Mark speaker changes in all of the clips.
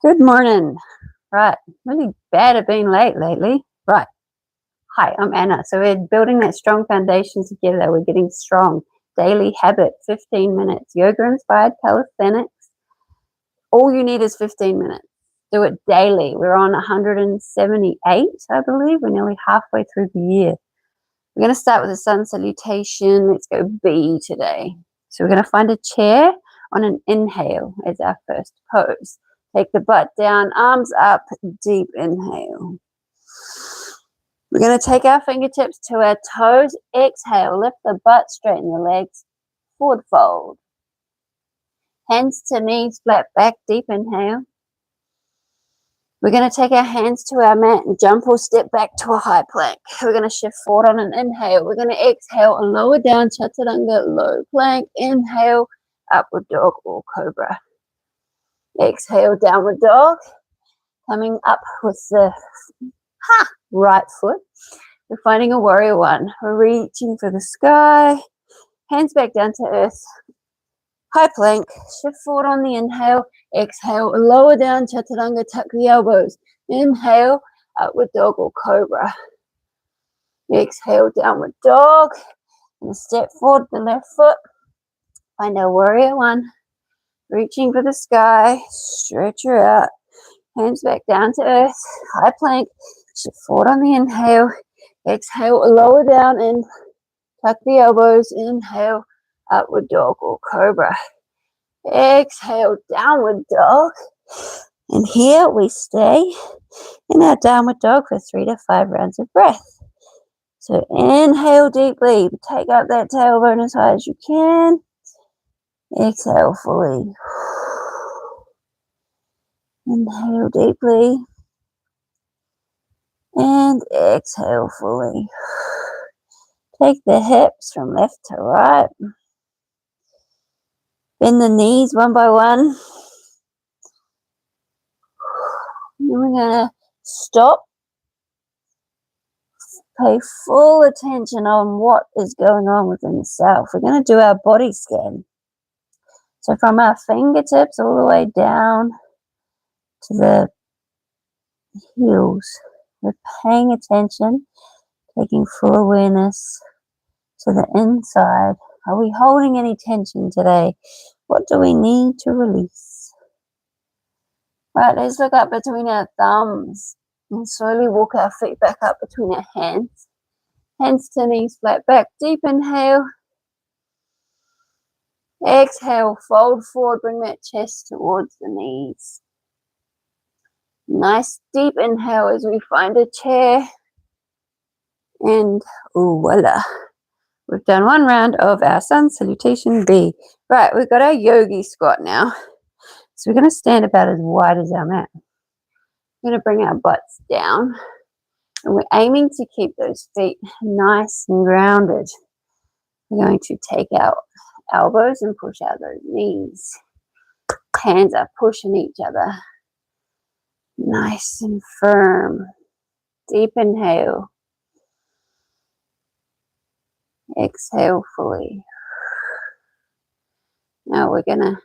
Speaker 1: Good morning. Right, really bad at being late lately. Right. Hi, I'm Anna. So we're building that strong foundation together. We're getting strong. Daily habit, 15 minutes. Yoga-inspired calisthenics. All you need is 15 minutes. Do it daily. We're on 178, I believe. We're nearly halfway through the year. We're going to start with a sun salutation. Let's go B today. So we're going to find a chair on an inhale as our first pose. Take the butt down, arms up, deep inhale. We're going to take our fingertips to our toes. Exhale, lift the butt, straighten the legs, forward fold. Hands to knees, flat back, deep inhale. We're going to take our hands to our mat and jump or step back to a high plank. We're going to shift forward on an inhale. We're going to exhale and lower down, chaturanga, low plank. Inhale, upward dog or cobra. Exhale, downward dog. Coming up with the right foot. We're finding a warrior one. We're reaching for the sky. Hands back down to earth. High plank. Shift forward on the inhale. Exhale, lower down, chaturanga, tuck the elbows. Inhale, upward dog or cobra. Exhale, downward dog. And step forward, the left foot. Find our warrior one. Reaching for the sky. Stretch her out. Hands back down to earth. High plank. Shift forward on the inhale. Exhale, lower down and tuck the elbows. Inhale, upward dog or cobra. Exhale, downward dog. And here we stay in our downward dog for 3 to 5 rounds of breath. So inhale deeply. Take up that tailbone as high as you can. Exhale fully. Inhale deeply. And exhale fully. Take the hips from left to right. Bend the knees one by one. And we're going to stop. Pay full attention on what is going on within the self. We're going to do our body scan. So from our fingertips all the way down to the heels. We're paying attention, taking full awareness to the inside. Are we holding any tension today? What do we need to release? Right, let's look up between our thumbs and slowly walk our feet back up between our hands. Hands to knees, flat back, deep inhale. Exhale, fold forward, bring that chest towards the knees. Nice deep inhale as we find a chair. And voila. We've done one round of our sun salutation B. Right, we've got our yogi squat now. So we're going to stand about as wide as our mat. We're going to bring our butts down. And we're aiming to keep those feet nice and grounded. We're going to take our elbows and push out those knees. Hands are pushing each other. Nice and firm. Deep inhale. Exhale fully. Now we're going to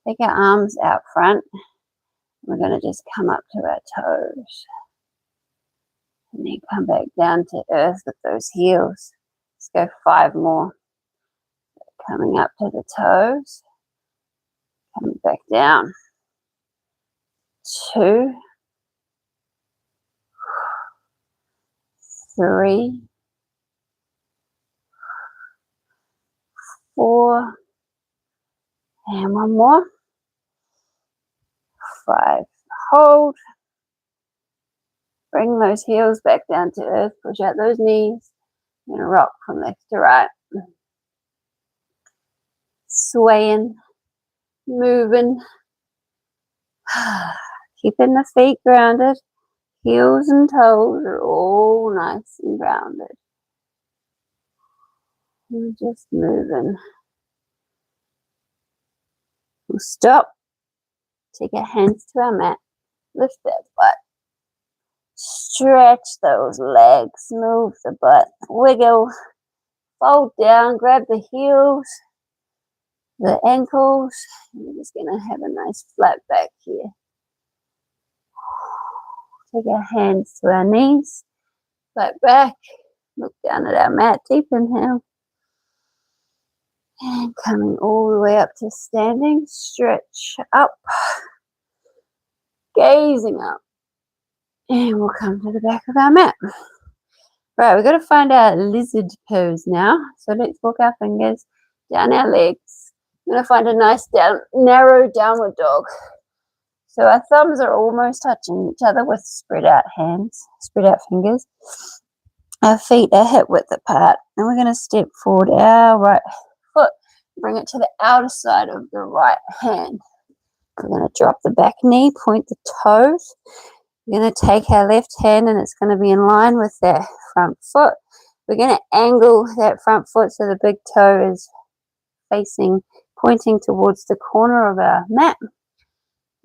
Speaker 1: take our arms out front. We're going to just come up to our toes. And then come back down to earth with those heels. Let's go 5 more. Coming up to the toes. Coming back down. 2. 3. 4. And 1 more. 5. Hold. Bring those heels back down to earth. Push out those knees. And rock from left to right. Swaying. Moving. Keeping the feet grounded. Heels and toes are all nice and grounded. And just moving. We'll stop. Take our hands to our mat. Lift that butt. Stretch those legs. Move the butt. Wiggle. Fold down. Grab the heels. The ankles. We're just going to have a nice flat back here. Take our hands to our knees, flat back, look down at our mat, deep inhale. And coming all the way up to standing, stretch up, gazing up. And we'll come to the back of our mat. Right, we've got to find our lizard pose now. So let's walk our fingers down our legs. We're going to find a nice narrow downward dog. So our thumbs are almost touching each other with spread out hands, spread out fingers. Our feet are hip width apart. And we're going to step forward our right foot, bring it to the outer side of the right hand. We're going to drop the back knee, point the toes. We're going to take our left hand and it's going to be in line with that front foot. We're going to angle that front foot so the big toe is facing, pointing towards the corner of our mat.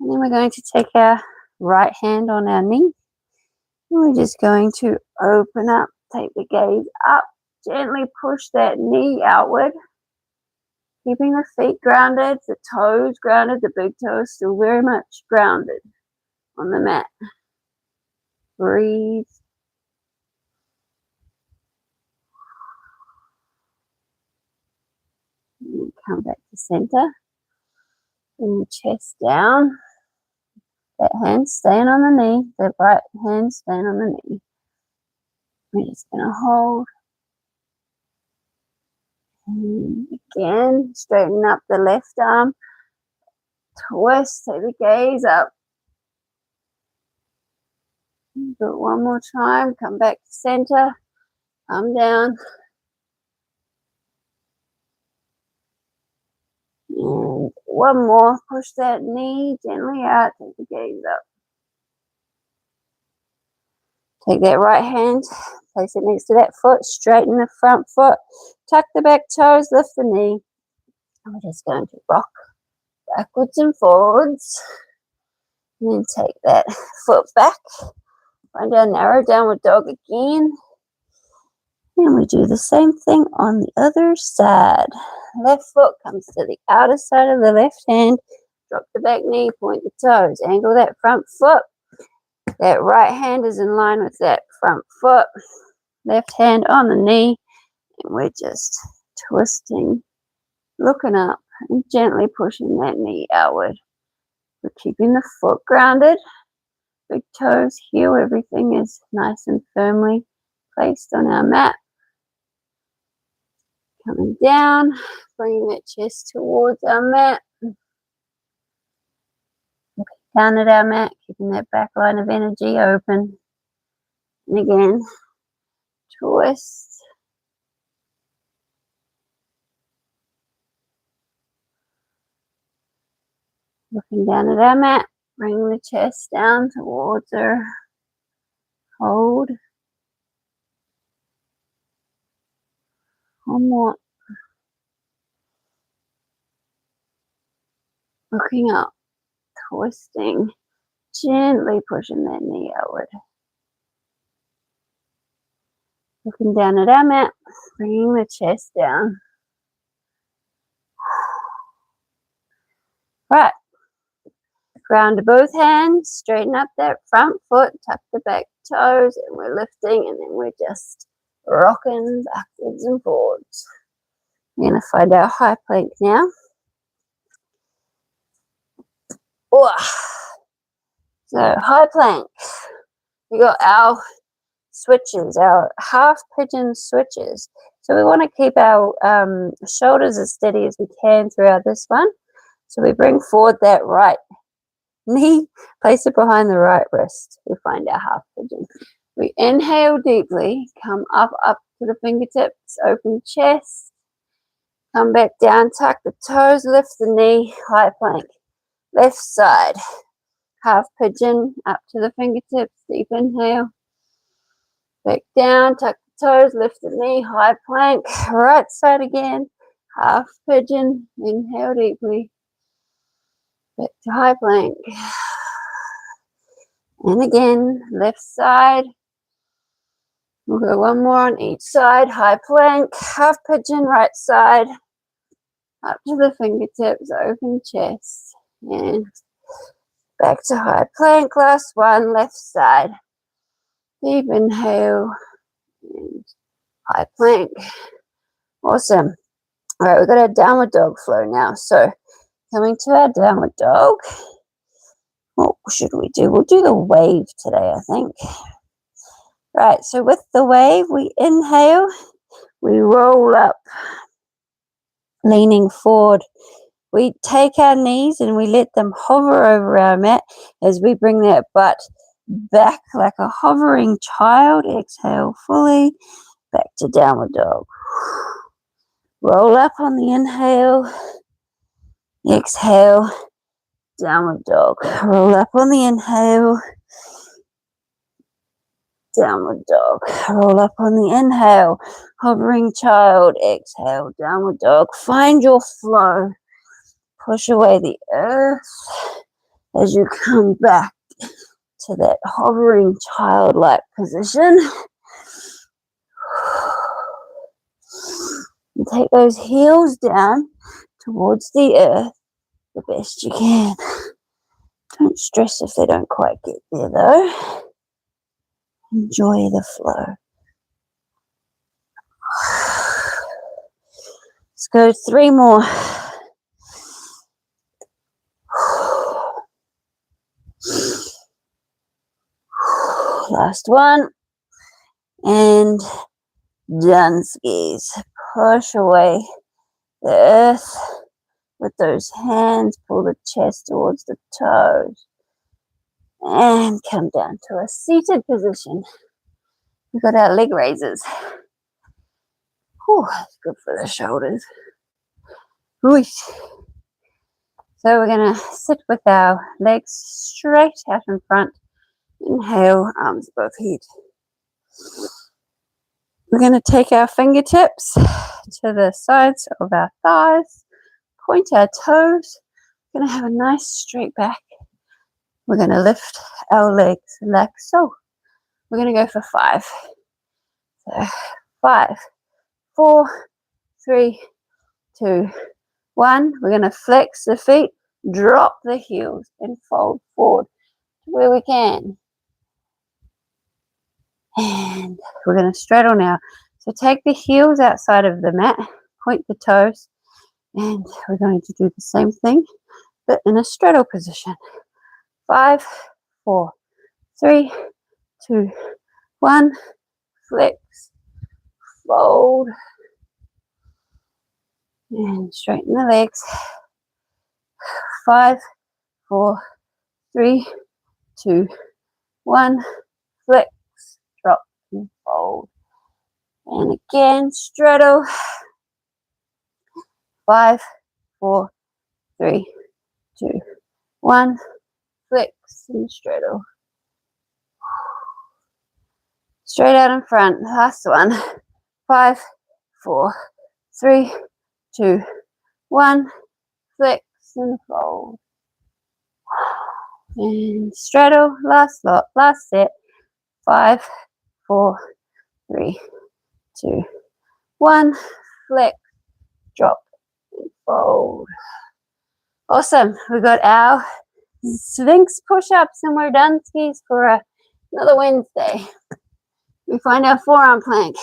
Speaker 1: And then we're going to take our right hand on our knee. And we're just going to open up, take the gaze up, gently push that knee outward. Keeping the feet grounded, the toes grounded, the big toe is still very much grounded on the mat. Breathe. And come back to center. Bring the chest down. That hand staying on the knee. That right hand staying on the knee. We're just going to hold. And again, straighten up the left arm. Twist, take the gaze up. Do it one more time. Come back to center. Come down. And one more. Push that knee gently out. Take the gaze up. Take that right hand. Place it next to that foot. Straighten the front foot. Tuck the back toes. Lift the knee. And we're just going to rock backwards and forwards. And then take that foot back. Find our narrow downward dog again. And we do the same thing on the other side. Left foot comes to the outer side of the left hand. Drop the back knee, point the toes. Angle that front foot. That right hand is in line with that front foot. Left hand on the knee. And we're just twisting, looking up, and gently pushing that knee outward. We're keeping the foot grounded. Big toes, heel, everything is nice and firmly placed on our mat. Coming down, bringing that chest towards our mat. Looking down at our mat, keeping that back line of energy open. And again, twist. Looking down at our mat. Bring the chest down towards her. Hold. One more. Looking up. Twisting. Gently pushing that knee outward. Looking down at our mat. Bringing the chest down. Right. Ground to both hands, straighten up that front foot, tuck the back toes, and we're lifting, and then we're just rocking backwards and forwards. We're going to find our high plank now. So high plank, we got our switches, our half pigeon switches. So we want to keep our shoulders as steady as we can throughout this one. So we bring forward that right knee, place it behind the right wrist. We find our half pigeon. We inhale deeply, come up to the fingertips, open chest, come back down, tuck the toes, lift the knee, high plank. Left side, half pigeon, up to the fingertips, deep inhale. Back down, tuck the toes, lift the knee, high plank. Right side again, half pigeon, inhale deeply. Back to high plank. And again, left side. We'll go one more on each side. High plank, half pigeon, right side. Up to the fingertips, open chest. And back to high plank. Last one, left side. Deep inhale and high plank. Awesome. All right, we've got our downward dog flow now. So coming to our downward dog, what should we do? We'll do the wave today, I think. Right, so with the wave, we inhale, we roll up, leaning forward. We take our knees and we let them hover over our mat as we bring that butt back like a hovering child. Exhale fully, back to downward dog. Roll up on the inhale, exhale, downward dog. Roll up on the inhale, downward dog. Roll up on the inhale, hovering child. Exhale, downward dog. Find your flow. Push away the earth as you come back to that hovering childlike position. And take those heels down towards the earth the best you can. Don't stress if they don't quite get there though. Enjoy the flow. Let's go 3 more. Last one. And done skis. Push away the earth with those hands. Pull the chest towards the toes. And come down to a seated position. We've got our leg raises. Whew, that's good for the shoulders. Right. So we're going to sit with our legs straight out in front. Inhale, arms above head. We're going to take our fingertips to the sides of our thighs. Point our toes. We're going to have a nice straight back. We're going to lift our legs like so. We're going to go for 5. So 5, 4, 3, 2, 1. We're going to flex the feet, drop the heels, and fold forward to where we can. And we're going to straddle now. So take the heels outside of the mat, point the toes, and we're going to do the same thing, but in a straddle position. 5, 4, 3, 2, 1. Flex, fold, and straighten the legs. 5, 4, 3, 2, 1. Flex, drop, and fold. And again, straddle. 5, 4, 3, 2, 1. Flex and straddle. Straight out in front. Last one. 5, 4, 3, 2, 1. Flex and fold. And straddle. Last lot. Last set. 5, 4, 3, 2, 1. Flex. Drop and fold. Awesome. We got our Sphinx push-ups and we're done skis for another Wednesday. We find our forearm plank.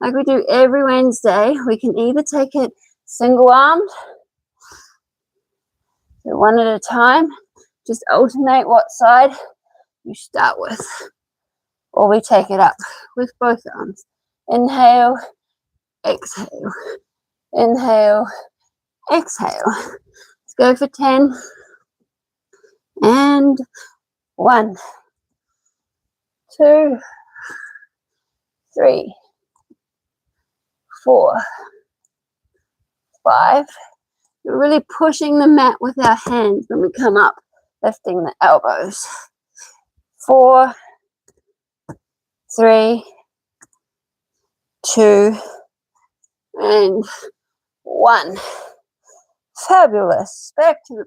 Speaker 1: Like we do every Wednesday, we can either take it single armed, so one at a time, just alternate what side you start with, or we take it up with both arms. Inhale, exhale, inhale, exhale. Let's go for 10. And 1, 2, 3, 4, 5. We're really pushing the mat with our hands when we come up, lifting the elbows. 4, 3, 2, and 1. Fabulous. Back to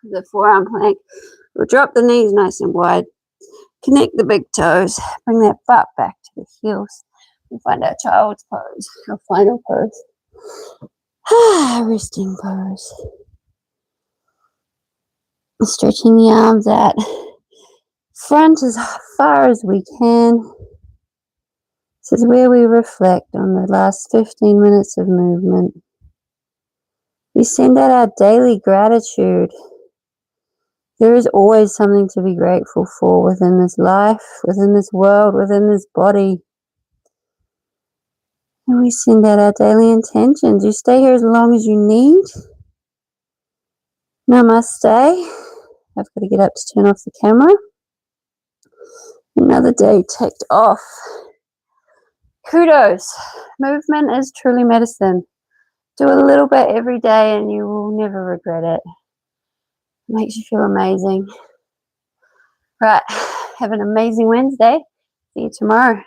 Speaker 1: the forearm plank. We'll drop the knees nice and wide. Connect the big toes. Bring that butt back to the heels. We'll find our child's pose, our final pose. Resting pose. Stretching the arms out. front as far as we can. This is where we reflect on the last 15 minutes of movement. We send out our daily gratitude. There is always something to be grateful for within this life, within this world, within this body. And we send out our daily intentions. You stay here as long as you need. Namaste. I've got to get up to turn off the camera. Another day ticked off. Kudos. Movement is truly medicine. Do a little bit every day and you will never regret it. It makes you feel amazing. Right. Have an amazing Wednesday. See you tomorrow.